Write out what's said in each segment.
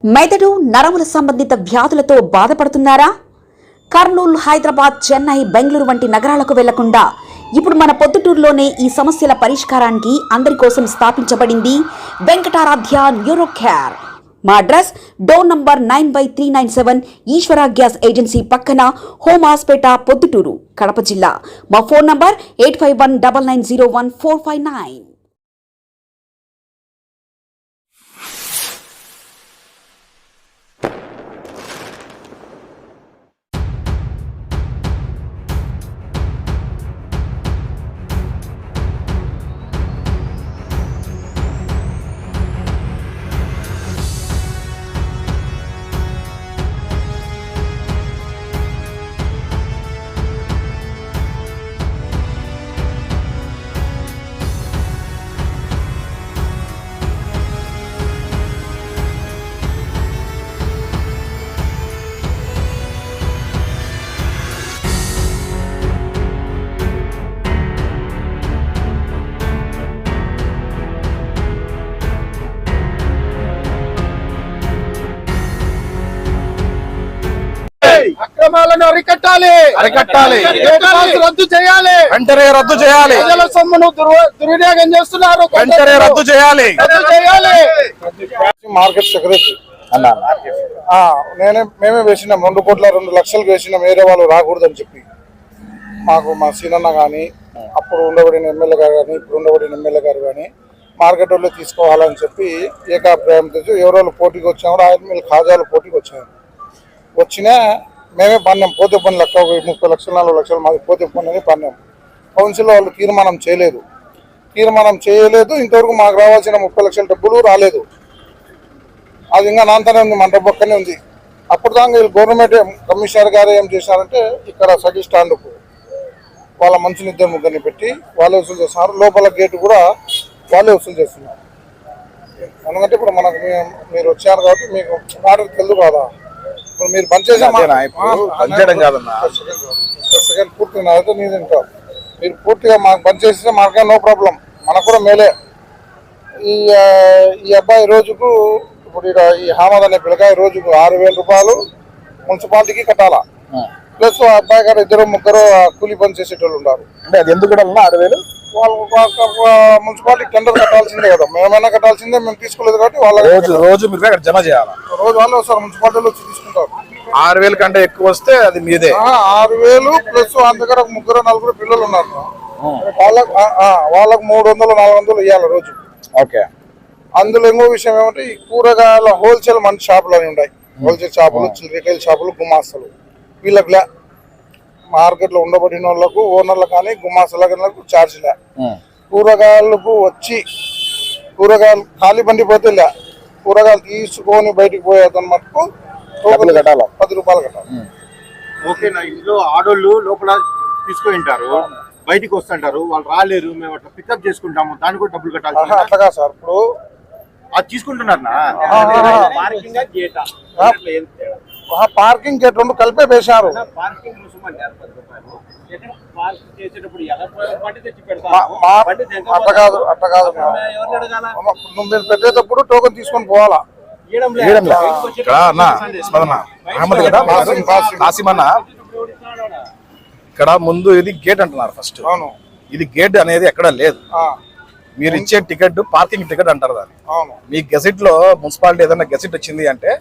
మెదడు నరముల సంబంధిత వ్యాధులతో బాధపడుతున్నారా? కర్నూలు, హైదరాబాద్, చెన్నై, బెంగళూరు వంటి నగరాలకు వెళ్లకుండా ఇప్పుడు మన పొద్దుటూరులోనే ఈ సమస్యల పరిష్కారానికి అందరి కోసం స్థాపించబడింది వెంకటారాధ్య న్యూరో కేర్. మా అడ్రస్ డోర్ నంబర్ 9/397 ఈశ్వర గ్యాస్ ఏజెన్సీ పక్కన, హోమ్ హాస్పేట, పొద్దుటూరు, కడప జిల్లా. మా ఫోన్ నంబర్ 8519901459. అక్రమాలను అరికట్టాలి. రద్దు చేయాలి. వెంటనే రద్దు చేయాలి. ప్రజల సొమ్మును దుర్వినియోగం చేస్తున్నారు. వెంటనే రద్దు చేయాలి. మార్కెట్ సెక్రటరీ అన్నా మేమే వేసినాం. 2,02,00,000 వేసినాం. వేరే వాళ్ళు రాకూడదని చెప్పి మాకు మా సీనన్న కానీ, అప్పుడు ఉండబడిన ఎమ్మెల్యే గారు కానీ, ఇప్పుడు ఉండబడిన ఎమ్మెల్యే గారు కానీ మార్కెట్ వాళ్ళు తీసుకోవాలని చెప్పి ఏకాభిప్రాయం తెచ్చి ఎవరోళ్ళు పోటీకి వచ్చాము. ఆయిల్ మిల్ ఖాజాలు పోటీకి వచ్చాము. వచ్చినా మేమే పన్నాం. పోతే పని లెక్క 30 లక్షలు 40 లక్షలు మాది పోతే పని అని పన్నాం. కౌన్సిల్ వాళ్ళు తీర్మానం చేయలేదు. ఇంతవరకు మాకు రావాల్సిన 30 లక్షల డబ్బులు రాలేదు. అది ఇంకా నాంతనే ఉంది, మన డబ్బు పక్కనే ఉంది. అప్పుడు దాకా వీళ్ళు గవర్నమెంట్ కమిషనర్ గారు ఏం చేశారంటే ఇక్కడ సైకిల్ స్టాండ్కు వాళ్ళ మనుషులు 2-3 పెట్టి వాళ్ళే వసూలు చేస్తున్నారు. లోపల గేటు కూడా వాళ్ళే వసూలు చేస్తున్నారు. ఎందుకంటే ఇప్పుడు మనకు మీరు వచ్చారు కాబట్టి మీకు వాటర్ తెలుసు కదా. ఇప్పుడు మీరు పనిచేసే పూర్తిగా అయితే నీది ఇంకా మీరు పూర్తిగా మాకు పనిచేస్తే మాకే నో ప్రాబ్లం, మనకు కూడా మేలే. ఈ అబ్బాయి రోజుకు ఇప్పుడు ఈ హామద్ అనే పిల్లకాయ రోజుకు 6,000 రూపాయలు మున్సిపాలిటీకి కట్టాలా. ప్లస్ ఆ అబ్బాయి గారు 2-3 కూలీ పని చేసేటోళ్ళు ఉన్నారు. అంటే అది ఎందుకు 6,000 వాళ్ళు మున్సిపాలిటీ టెండర్ కట్టాల్సిందే కదా. మేమైనా కట్టాల్సిందే, మేము తీసుకోలేదు కాబట్టి వాళ్ళ రోజు మీరు అక్కడ జమ చేయాలి. రోజు వాళ్ళు వస్తారు, మున్సిపాలిటీలో వచ్చి తీసుకుంటారు. 6,000 కంటే ఎక్కువ వస్తే అది మీదే. 6,000 ప్లస్ వాళ్ళ దగ్గర 3-4 పిల్లలు ఉన్నారు. వాళ్ళకు 300-400 ఇవ్వాలి రోజు. ఓకే. అందులో ఇంకో విషయం ఏమంటే ఈ కూరగాయల హోల్సేల్ మన షాపులు అని ఉన్నాయి. హోల్సేల్ షాపులు, రిటైల్ షాపులు, గుమాస్తలు వీళ్ళకి మార్కెట్లో ఉండబడిన వాళ్ళకు, ఓనర్లకు కానీ గుమాస్తలకు ఛార్జీలే. కూరగాయలకు వచ్చి కూరగాయలు ఖాళీ బండి పోతే కూరగాయలు తీసుకొని బయటికి పోయేదని మటుకు కట్టాలి, 10 రూపాయలు కట్టాలి. ఓకేనా? ఇంట్లో ఆడోళ్ళు లోపల తీసుకుంటారు, బయటికి వస్తుంటారు, వాళ్ళు రాలేరు, మేము అట్లా పికప్ చేసుకుంటాము, దానికి కూడా డబ్బులు కట్టాలి. అట్లాగా సార్, ఇప్పుడు అది తీసుకుంటున్నారు. పార్కింగ్ గేట్ 2 కలిపే వేశారు. అట్లా కాదు మీరు పెట్టేటప్పుడు టోకెన్ తీసుకొని పోవాలా. ఇక్కడ ముందు ఇది గేట్ అంటున్నారు ఫస్ట్. అవును, ఇది గేట్ అనేది ఎక్కడ లేదు. మీరు ఇచ్చే టికెట్ పార్కింగ్ టికెట్ అంటారు దాన్ని. మీ గెజెట్ లో మున్సిపాలిటీ ఏదైనా గెజెట్ వచ్చింది అంటే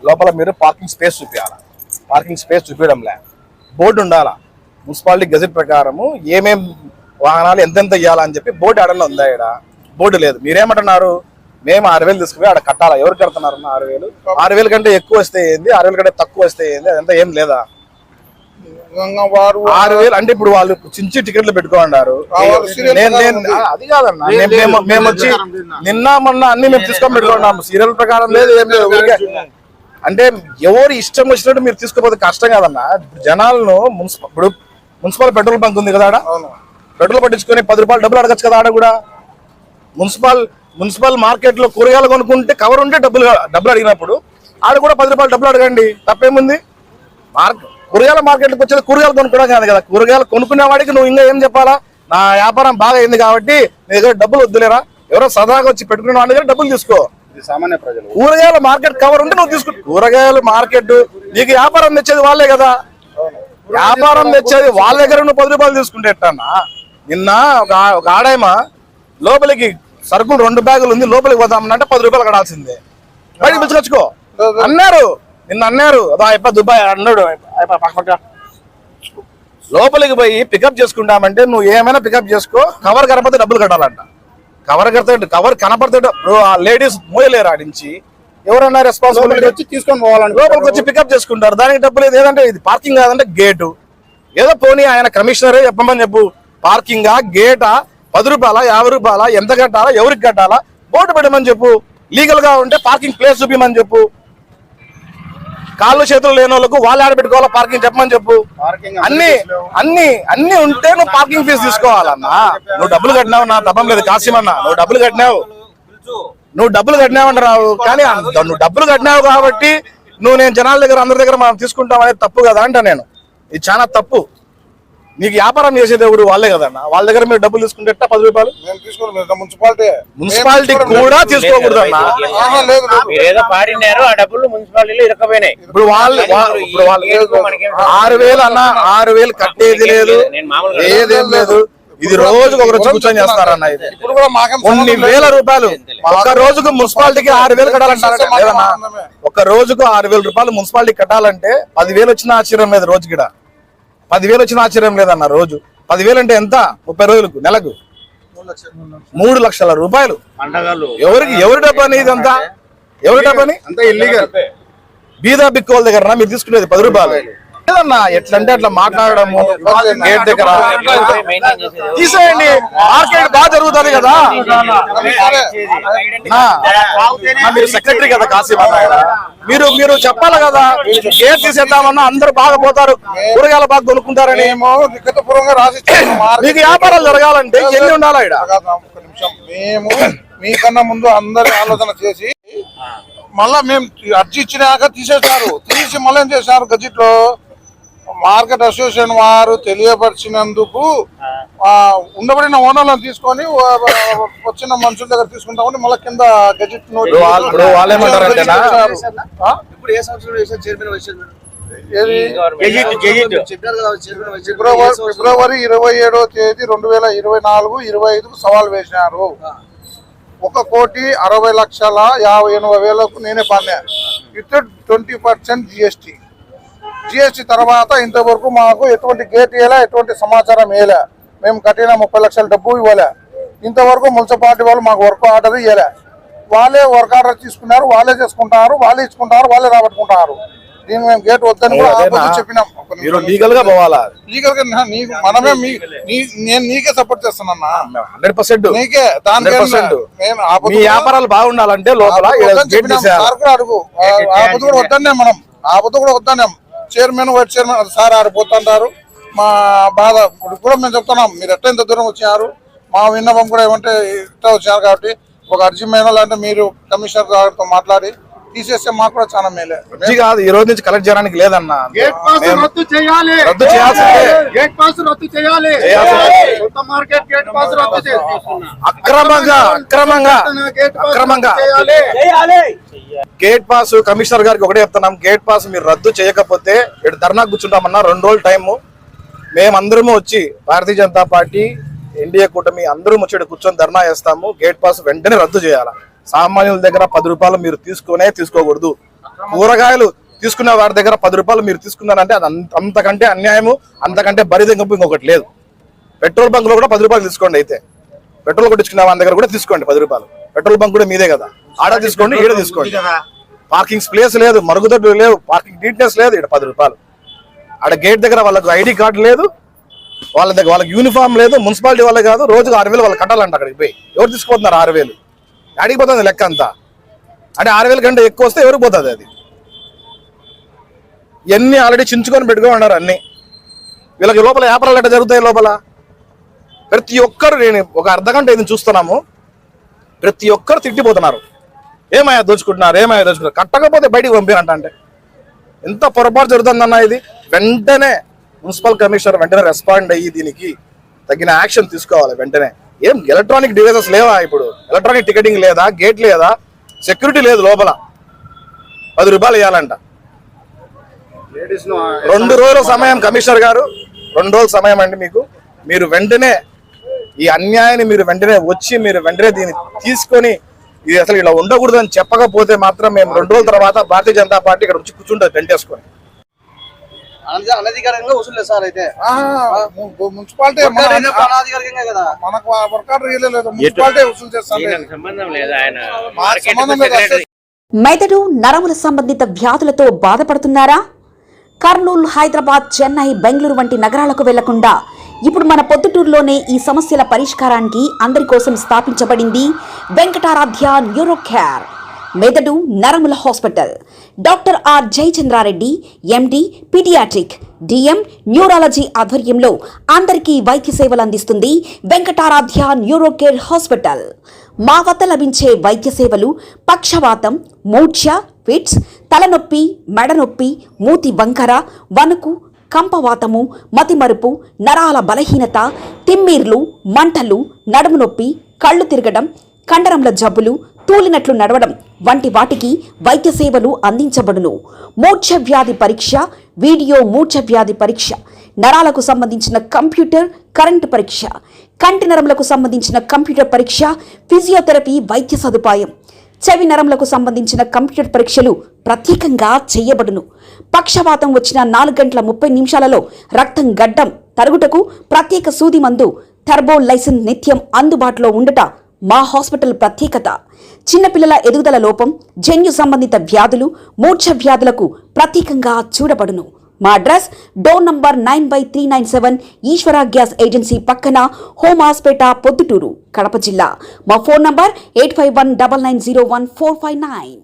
లోపల మీరు పార్కింగ్ స్పేస్ చూపించాలా. పార్కింగ్ స్పేస్ చూపించడంలే, బోర్డు ఉండాలా. మున్సిపాలిటీ గెజెట్ ప్రకారము ఏమేం వాహనాలు ఎంతెంత ఇవ్వాలని చెప్పి బోర్డు ఆడలో ఉందా? ఇక్కడ బోర్డు లేదు. మీరేమంటున్నారు? మేము 6,000 తీసుకుపోయి ఆడ కట్టాలా. ఎవరు కడుతున్నారు? 6,000. 6,000 కంటే ఎక్కువ వస్తే ఏంది, 6,000 కంటే తక్కువ వస్తే ఏంది, అదంతా ఏం లేదా? 6,000 అంటే ఇప్పుడు వాళ్ళు చించి టికెట్లు పెట్టుకోండారు. అది కాదన్నా, మేము వచ్చి నిన్న మొన్న అన్ని మేము తీసుకొని పెట్టుకున్నాము. సీరియల్ ప్రకారం లేదు, ఏం లేదు. అంటే ఎవరు ఇష్టం వచ్చినట్టు మీరు తీసుకోపోతే కష్టం కాదన్నా. జనాలను ఇప్పుడు మున్సిపల్ పెట్రోల్ బంక్ ఉంది కదా, ఆడ పెట్రోల్ పట్టించుకొని 10 రూపాయలు డబ్బులు అడగచ్చు కదా. ఆడ కూడా మున్సిపల్ మార్కెట్ లో కూరగాయలు కొనుక్కుంటే కవర్ ఉంటే డబ్బులు అడిగినప్పుడు ఆడ కూడా 10 రూపాయలు డబ్బులు అడగండి, తప్పేముంది. కూరగాయల మార్కెట్కి వచ్చేది కూరగాయలు కొనుక్కోవడం కాదు కదా. కూరగాయలు కొనుక్కునే వాడికి నువ్వు ఇంకా ఏం చెప్పాలా? నా వ్యాపారం బాగా అయింది కాబట్టి నీ దగ్గర డబ్బులు వద్దులేరా, ఎవరో సదాగా వచ్చి పెట్టుకునే వాళ్ళ దగ్గర డబ్బులు తీసుకో. సామాన్య ప్రజలు కూరగాయల మార్కెట్ కవర్ ఉంటే నువ్వు తీసుకు కూరగాయల మార్కెట్ నీకు వ్యాపారం తెచ్చేది వాళ్ళే కదా, వ్యాపారం తెచ్చేది వాళ్ళ దగ్గర నువ్వు 10 రూపాయలు తీసుకుంటే ఎట్టన్నా? నిన్న ఒక ఆడాయమ లోపలికి సరుకులు 2 బ్యాగులు ఉంది లోపలికి పోతామన్నంటే 10 రూపాయలు కడాల్సిందే, బయటకు పిలుచుకొచ్చుకో అన్నారు. నిన్న అన్నారు అబ్బా దుబాయ్ అన్నాడు, లోపలికి పోయి పికప్ చేసుకుంటామంటే నువ్వు ఏమైనా పికప్ చేసుకో, కవర్ కనపడితే డబ్బులు కట్టాలంట. కవర్ కనపడితే లేడీస్ మోయలేరు ఆడించి, ఎవరన్నా రెస్పాన్సిబిలిటీ వచ్చి తీసుకొని పోవాలని లోపలికి వచ్చి పికప్ చేసుకుంటారు, దానికి డబ్బులు ఏదంటే ఇది పార్కింగ్ కాదంటే గేటు. ఏదో పోనీ ఆయన కమిషనరే చెప్పమని చెప్పు, పార్కింగా గేటా 10 రూపాయల 50 రూపాయల ఎంత కట్టాలా ఎవరికి కట్టాలా బోర్డు పెట్టమని చెప్పు, లీగల్ గా ఉంటే పార్కింగ్ ప్లేస్ చూపించమని చెప్పు, కాళ్ళు చేతులు లేని వాళ్ళకు వాళ్ళు ఆడబెట్టుకోవాలా పార్కింగ్ చెప్పమని చెప్పు. అన్ని ఉంటే నువ్వు పార్కింగ్ ఫీజు తీసుకోవాలన్నా. నువ్వు డబ్బులు కట్టినావు నా తప్పం లేదు కాసిమన్నా, నువ్వు డబ్బులు కట్టినావు అంటున్నావు, కానీ నువ్వు డబ్బులు కట్టినావు కాబట్టి నువ్వు నేను జనాల దగ్గర అందరి దగ్గర మనం తీసుకుంటాం అనేది తప్పు కదా అంట. నేను ఇది చాలా తప్పు. నీకు వ్యాపారం చేసేది ఎవరు వాళ్ళే కదన్నా, వాళ్ళ దగ్గర మీరు డబ్బులు తీసుకుంటే 10 రూపాయలు మున్సిపాలిటీ కూడా తీసుకోకూడదు అన్న. ఇప్పుడు వాళ్ళు 6,000 అన్న, 6,000 కట్టేది లేదు ఏదేం లేదు. ఇది రోజుకు ఒక రోజు కూర్చొని చేస్తారన్న. ఇది కొన్ని వేల రూపాయలు ఒక రోజుకు మున్సిపాలిటీకి 6,000 కట్టాలంటారంటే లేదన్నా. ఒక రోజుకు 6,000 రూపాయలు మున్సిపాలిటీ కట్టాలంటే 10,000 వచ్చిన ఆశ్చర్యం లేదు. రోజుకి 10,000 వచ్చిన ఆశ్చర్యం లేదన్న. రోజు 10,000 అంటే ఎంత? 30 రోజులకు నెలకు 3 లక్షల రూపాయలు. ఎవరి డబ్బని ఇదంతా? ఎవరి డబ్బని? బీదా బిక్కోల దగ్గర మీరు తీసుకునేది 10 రూపాయలు లేదన్నా. ఎట్లంటే అట్లా మాట్లాడము గేట్ దగ్గర తీసేయండి. మార్కెట్ బాగా జరుగుతుంది కదా. మీరు సెక్రటరీ కదా కాశీమన్న, మీరు చెప్పాలి కదా. గేట్ తీసేద్దామన్నా అందరు బాగా పోతారు, కూరగాయలు బాగా కొనుక్కుంటారని. మీకు వ్యాపారాలు జరగాలంటే ఎన్ని ఉండాలా? మేము మీకన్నా ముందు అందరి ఆలోచన చేసి మళ్ళా మేము అర్జీ ఇచ్చినాక తీసేసారు. తీసి మళ్ళీ ఏం చేశారు, గజెట్ లో మార్కెట్ అసోసియేషన్ వారు తెలియపరిచినందుకు ఉండబడిన ఓనర్లను తీసుకొని వచ్చిన మనుషుల దగ్గర తీసుకుంటామని మళ్ళీ కింద గజెట్ ఫిబ్రవరి 27వ తేదీ 2024 25కు సవాల్ వేసినారు. 1,60,58,50,000 నేనే పన్నా విత్ 20% జిఎస్టీ తర్వాత ఇంతవరకు మాకు ఎటువంటి గేట్ ఇవ్వలే, ఎటువంటి సమాచారం ఇవ్వలే. మేము కట్టిన 30 లక్షల డబ్బు ఇవ్వలే. ఇంతవరకు మున్సిపాలిటీ వాళ్ళు మాకు వర్క్ ఆర్డర్ ఇవ్వలే. వాళ్ళే వర్క్ ఆర్డర్ తీసుకున్నారు, వాళ్ళే చేసుకుంటారు, వాళ్ళే ఇచ్చుకుంటారు, వాళ్ళే రాబట్టుకుంటారు. దీన్ని మేము గేట్ వద్దని కూడా చెప్పినాం. లీగల్ గా పోవాలా? లీగల్ గా మనమే నేను నీకే సపోర్ట్ చేస్తానన్నా 100%. నీకే దానికి మీ వ్యాపారాలు బాగుండాలంటే లోపల అడుగు ఆపద కూడా వద్దనే మనం ఆపద కూడా వద్దనే చైర్మన్ వైస్ చైర్మన్ సార్ ఆడిపోతుంటారు. మా బాధ కూడా మేము చెప్తున్నాం, మీరు ఎట్లా ఇంత దూరం వచ్చారు, మా విన్నపం కూడా ఏమంటే ఇట్లా వచ్చారు కాబట్టి ఒక అర్జీ మేనల్ అంటే మీరు కమిషనర్ గారితో మాట్లాడి తీసేస్తే మాకు కూడా చాలా మేలే. కాదు ఈ రోజు నుంచి కలెక్ట్ చేయడానికి లేదన్నా. గేట్ పాస్ కమిషనర్ గారికి ఒకటే చెప్తున్నాం, గేట్ పాస్ మీరు రద్దు చేయకపోతే ఇటు ధర్నా కూర్చుంటామన్నా 2 రోజుల టైము. మేమందరము వచ్చి భారతీయ జనతా పార్టీ ఎన్డీఏ కూటమి అందరం వచ్చి కూర్చొని ధర్నా చేస్తాము. గేట్ పాస్ వెంటనే రద్దు చేయాలి. సామాన్యుల దగ్గర 10 రూపాయలు మీరు తీసుకోకూడదు. కూరగాయలు తీసుకున్న వారి దగ్గర 10 రూపాయలు మీరు తీసుకున్నారంటే అది అంతకంటే అన్యాయము, అంతకంటే బరిదెంపు ఇంకొకటి లేదు. పెట్రోల్ బంక్ లో కూడా 10 రూపాయలు తీసుకోండి. అయితే పెట్రోల్ కొట్టించుకున్న వారి దగ్గర కూడా తీసుకోండి 10 రూపాయలు. పెట్రోల్ బంక్ కూడా మీదే కదా, ఆడ తీసుకోండి ఈడ తీసుకోండి. పార్కింగ్ ప్లేస్ లేదు, మరుగుదొడ్లు లేవు, పార్కింగ్ డీటెయిల్స్ లేదు. ఇక్కడ 10 రూపాయలు. ఆడ గేట్ దగ్గర వాళ్ళకు ఐడి కార్డు లేదు, వాళ్ళ దగ్గర వాళ్ళకి యూనిఫామ్ లేదు. మున్సిపాలిటీ వాళ్ళే కాదు, రోజుకు 6,000 వాళ్ళు కట్టాలంట. అక్కడికి పోయి ఎవరు తీసుకుపోతున్నారు 6,000? అడిగి పోతుంది లెక్క అంతా. అంటే 6,000 కంటే ఎక్కువ వస్తే ఎవరికి పోతుంది అది? ఇవన్నీ ఆల్రెడీ చించుకొని పెట్టుకొని ఉన్నారు అన్ని. వీళ్ళకి లోపల వ్యాపారాలు ఎట్లా జరుగుతాయి? లోపల ప్రతి ఒక్కరు, నేను ఒక అర్ధగంట ఇది చూస్తున్నాము, ప్రతి ఒక్కరు తిట్టిపోతున్నారు. ఏమయ్యా దోచుకుంటున్నారు, కట్టకపోతే బయటికి పంపినంట. అంటే ఎంత పొరపాటు జరుగుతుందన్న ఇది. వెంటనే మున్సిపల్ కమిషనర్ వెంటనే రెస్పాండ్ అయ్యి దీనికి తగిన యాక్షన్ తీసుకోవాలి వెంటనే. ఏం ఎలక్ట్రానిక్ డివైసెస్ లేవా? ఇప్పుడు ఎలక్ట్రానిక్ టికెటింగ్ లేదా, గేట్ లేదా, సెక్యూరిటీ లేదు లోపల, 10 రూపాయలు ఇవ్వాలంట. 2 రోజుల సమయం కమిషనర్ గారు, 2 రోజుల సమయం అండి మీకు. మీరు వెంటనే ఈ అన్యాయాన్ని మీరు వెంటనే వచ్చి మీరు వెంటనే దీన్ని తీసుకొని ఇది అసలు ఇలా ఉండకూడదు అని చెప్పకపోతే మాత్రం మేము 2 రోజుల తర్వాత భారతీయ జనతా పార్టీ ఇక్కడ వచ్చి కూర్చుంటుంది టెంటేసుకొని. అనధికారికంగా వసూలు లేదు సార్. అయితే మున్సిపాలిటీ అనాధికారికంగా కదా, మనకు వర్క్ ఆర్డర్ ఇవ్వలేదు, మున్సిపాలిటీ వసూలు చేస్తాను. సంబంధం లేదు. ఆయన సంబంధం లేదు. మెదడు నరముల సంబంధిత వ్యాధులతో బాధపడుతున్నారా? కర్నూలు, హైదరాబాద్, చెన్నై, బెంగళూరు వంటి నగరాలకు వెళ్లకుండా ఇప్పుడు మన పొద్దుటూరులోనే ఈ సమస్యల పరిష్కారానికి అందరి కోసం స్థాపించబడింది వెంకటారాధ్య న్యూరో కేర్ మెదడు నరముల hospital. Doctor R Jayachandra Reddy, MD, paediatric, DM, neurology ఆధ్వర్యంలో అందరికీ వైద్య సేవలు అందిస్తుంది వెంకటారాధ్య న్యూరో కేర్ హాస్పిటల్. మా వద్ద లభించే వైద్య సేవలు పక్షవాతం, మూర్ఛ, ఫిట్స్, తలనొప్పి, మెడనొప్పి, మూతి వంకర, వణుకు, కంపవాతము, మతిమరుపు, నరాల బలహీనత, తిమ్మిర్లు, మంటలు, నడుము నొప్పి, కళ్ళు తిరగడం, కండరంల జబ్బులు, తూలినట్లు నడవడం వంటి వాటికి వైద్య సేవలు అందించబడును. మూర్ఛ వ్యాధి పరీక్ష, వీడియో మూర్ఛ వ్యాధి పరీక్ష, నరాలకు సంబంధించిన కంప్యూటర్ కరెంటు పరీక్ష, కంటి నరములకు సంబంధించిన కంప్యూటర్ పరీక్ష, ఫిజియోథెరపీ వైద్య సదుపాయం, చెవి నరములకు సంబంధించిన కంప్యూటర్ పరీక్షలు ప్రత్యేకంగా చేయబడును. పక్షవాతం వచ్చిన 4 గంటల 30 నిమిషాలలో రక్తం గడ్డం తరుగుటకు ప్రత్యేక సూది మందు థర్బోలైసిన్ నిత్యం అందుబాటులో ఉండుట మా హాస్పిటల్ ప్రత్యేకత. చిన్నపిల్లల ఎదుగుదల లోపం, జన్యు సంబంధిత వ్యాధులు, మూర్ఛ వ్యాధులకు ప్రత్యేకంగా చూడబడును. మా అడ్రస్ డోర్ నంబర్ 9/397 ఈశ్వర గ్యాస్ ఏజెన్సీ పక్కన, హోమాస్పేట, పొద్దుటూరు, కడప జిల్లా. మా ఫోన్ నంబర్ 8519901459.